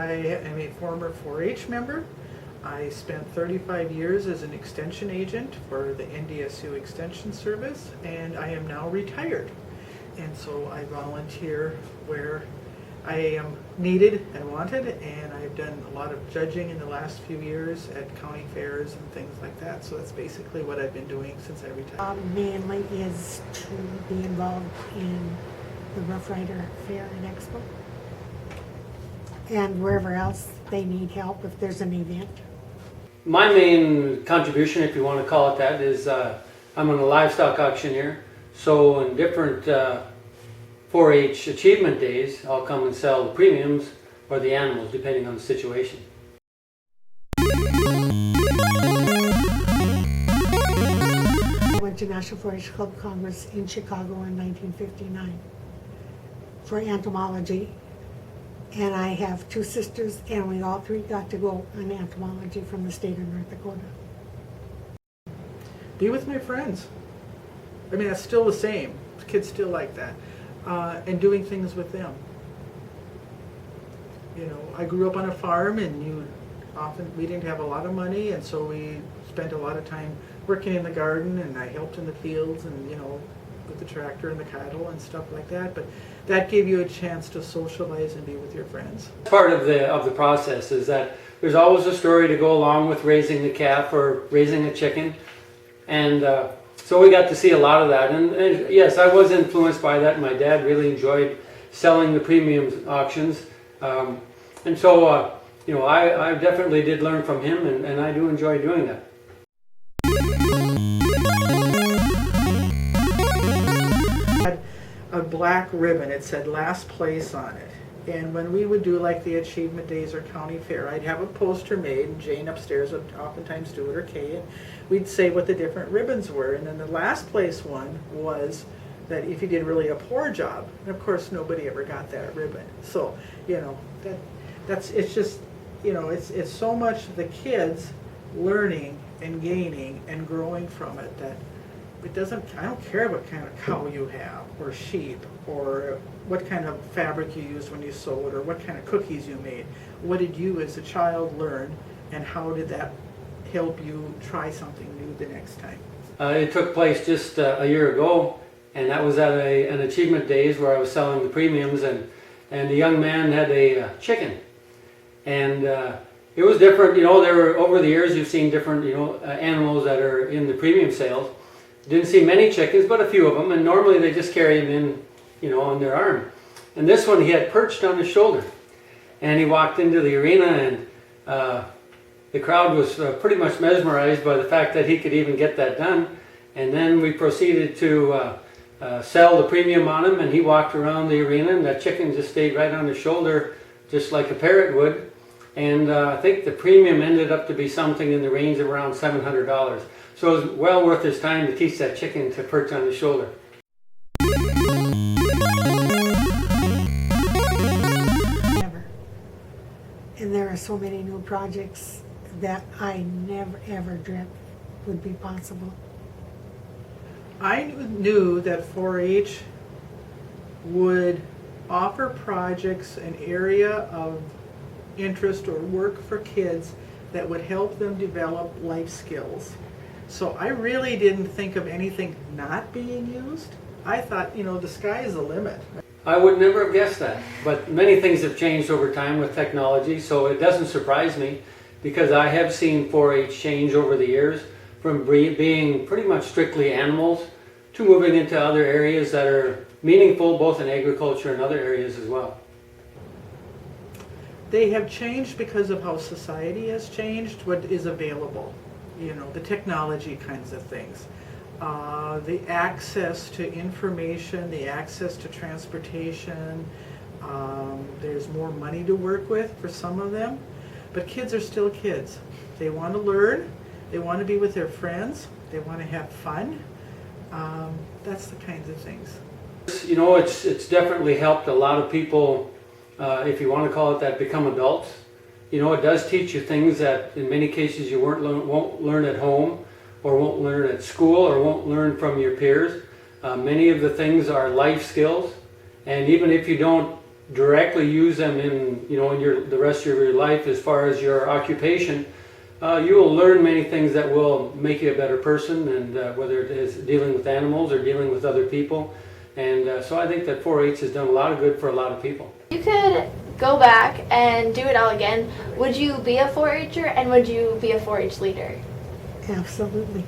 I am a former 4-H member. I spent 35 years as an extension agent for the NDSU Extension Service, and I am now retired. And so I volunteer where I am needed and wanted, and I've done a lot of judging in the last few years at county fairs and things like that. So that's basically what I've been doing since I retired. Mainly is to be involved in the Rough Rider Fair and Expo, and wherever else they need help if there's an event. My main contribution, if you want to call it that, is I'm a livestock auctioneer. So in different 4-H achievement days, I'll come and sell the premiums or the animals, depending on the situation. I went to National 4-H Club Congress in Chicago in 1959 for entomology. And I have 2 sisters, and we all 3 got to go on entomology from the state of North Dakota. Be with my friends. I mean, that's still the same. Kids still like that. And doing things with them. You know, I grew up on a farm, and we didn't have a lot of money, and so we spent a lot of time working in the garden, and I helped in the fields, and with the tractor and the cattle and stuff like that. But that gave you a chance to socialize and be with your friends. Part of the process is that there's always a story to go along with raising a calf or raising a chicken, and so we got to see a lot of that. And yes, I was influenced by that. My dad really enjoyed selling the premium auctions, and so I definitely did learn from him, and I do enjoy doing that. A black ribbon, it said last place on it, and when we would do like the achievement days or county fair, I'd have a poster made, and Jane upstairs would oftentimes do it, or Kay, and we'd say what the different ribbons were. And then the last place one was that if you did really a poor job, and of course nobody ever got that ribbon. So it's just it's so much the kids learning and gaining and growing from it that I don't care what kind of cow you have, or sheep, or what kind of fabric you used when you sewed, or what kind of cookies you made. What did you as a child learn, and how did that help you try something new the next time? It took place just a year ago, and that was at an achievement days where I was selling the premiums, and the young man had a chicken. And it was different. There were, over the years, you've seen different animals that are in the premium sales. Didn't see many chickens, but a few of them, and normally they just carry them in, on their arm. And this one he had perched on his shoulder, and he walked into the arena, and the crowd was pretty much mesmerized by the fact that he could even get that done. And then we proceeded to sell the premium on him, and he walked around the arena, and that chicken just stayed right on his shoulder, just like a parrot would. And I think the premium ended up to be something in the range of around $700. So it was well worth his time to teach that chicken to perch on his shoulder. Never. And there are so many new projects that I never ever dreamt would be possible. I knew that 4-H would offer projects, an area of interest or work for kids that would help them develop life skills. So I really didn't think of anything not being used. I thought, the sky is the limit. I would never have guessed that, but many things have changed over time with technology, so it doesn't surprise me, because I have seen 4-H change over the years from being pretty much strictly animals to moving into other areas that are meaningful, both in agriculture and other areas as well. They have changed because of how society has changed, what is available. The technology kinds of things, the access to information, the access to transportation. There's more money to work with for some of them, but kids are still kids. They want to learn, they want to be with their friends, they want to have fun. That's the kinds of things. It's definitely helped a lot of people, if you want to call it that, become adults. It does teach you things that in many cases you won't learn at home, or won't learn at school, or won't learn from your peers. Many of the things are life skills, and even if you don't directly use them in, you know, in the rest of your life as far as your occupation, you will learn many things that will make you a better person, and whether it is dealing with animals or dealing with other people. And so I think that 4-H has done a lot of good for a lot of people. You could go back and do it all again. Would you be a 4-H'er, and would you be a 4-H leader? Absolutely.